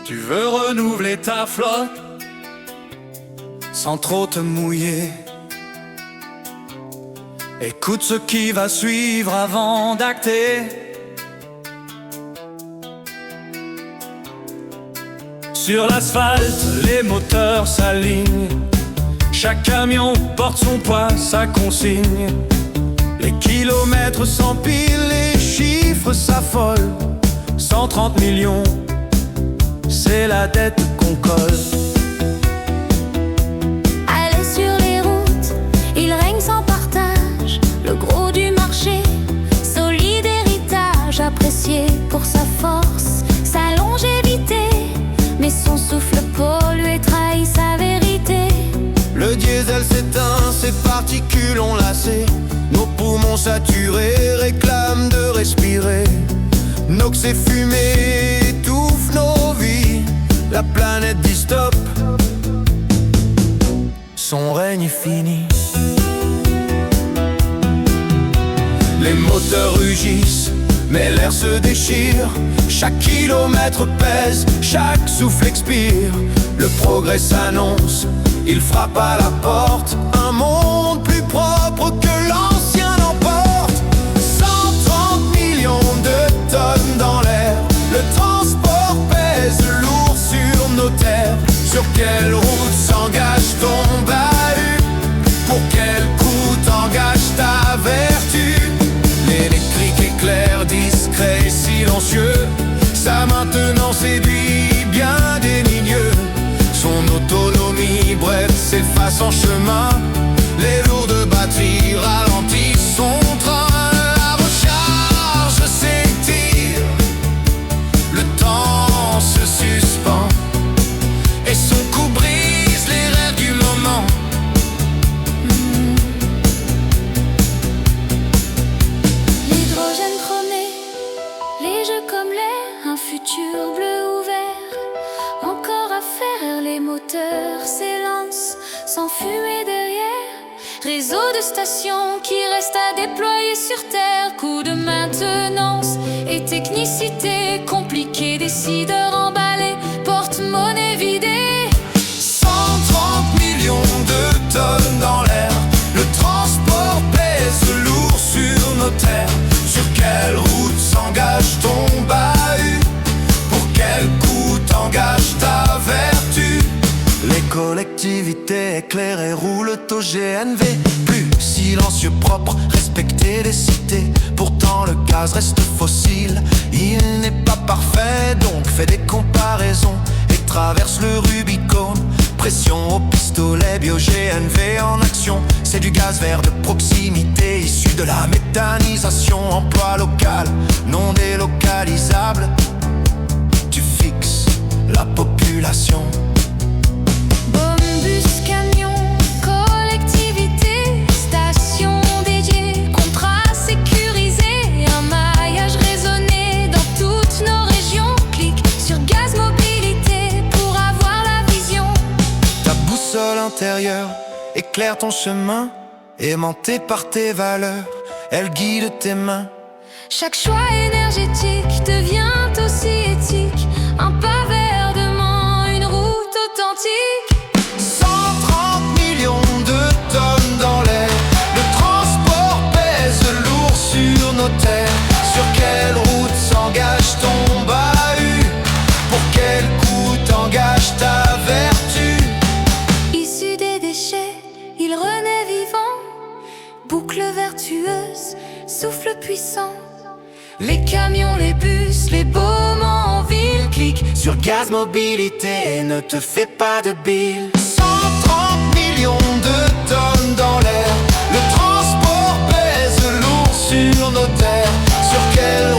Tu veux renouveler ta flotte sans trop te mouiller. Écoute ce qui va suivre avant d'acter. Sur l'asphalte, les moteurs s'alignent. Chaque camion porte son poids, sa consigne. Les kilomètres s'empilent, les chiffres s'affolent. 130 millions, c'est la dette qu'on colle. Allez sur les routes, il règne sans partage. Le gros du marché, solide héritage. Apprécié pour sa force, sa longévité. Mais son souffle pollué trahit sa vérité. Le diesel s'éteint, ses particules ont lassé. Nos poumons saturés réclament de respirer. Nox et fumée étouffent nos vies. La planète dit stop, son règne est fini. Les moteurs rugissent, mais l'air se déchire. Chaque kilomètre pèse, chaque souffle expire. Le progrès s'annonce, il frappe à la porte. Un monde plus propre que l'ancien l'emporte. 130 millions de tonnes dans l'air. Le transport pèse lourd sur nos terres. Sur quelle route s'engage ton bahut? Pour quel coup t'engage ta vertu? L'électrique éclaire, discret et silencieux. Sa maintenance séduit bien des milieux. Son autonomie brève s'efface en chemin. Les lourdes batteries ralentissent son train. La recharge s'étire, le temps se suspend. Et son coup brise les rêves du moment. L'hydrogène chromé, les jeux comme l'air, un futur bleu ouvert. Encore à faire, les moteurs s'élancent sans fumée derrière. Réseau de stations qui reste à déployer sur terre. Coût de maintenance et technicité compliquée. Décideurs emballés, porte-monnaie vidée. 130 millions de tonnes dans l'air. Le transport pèse lourd sur nos terres. Sur quelle route s'engage ton bahut? Pour quel coup t'engage ta vertu? Les collectivités éclairées roulent au GNV. Plus silencieux, propre, respecté des cités. Pourtant le gaz reste fossile. Il n'est pas parfait, donc fait des comparaisons et traverse le Rubicone. Pression au pistolet, bio-GNV en action. C'est du gaz vert de proximité, issu de la méthanisation. Emploi local, non délocalisable. Tu fixes la population. Bus, camion, collectivité, station dédiée, contrat sécurisé, un maillage raisonné dans toutes nos régions. Clique sur Gaz Mobilité pour avoir la vision. Ta boussole intérieure éclaire ton chemin, aimantée par tes valeurs, elle guide tes mains. Chaque choix énergétique devient aussi éthique. Un pas vers demain, une route authentique. 130 millions de tonnes dans l'air. Le transport pèse lourd sur nos terres. Sur quelle route s'engage ton bahut? Pour quel coup t'engage ta vertu? Issu des déchets, il renaît vivant. Boucle vertueuse, souffle puissant. Les camions, les bus, les beaux moments en ville. Clique Sur Gaz Mobilité, ne te fais pas de bile. 130 millions de tonnes dans l'air. Le transport pèse lourd sur nos terres. Sur quelle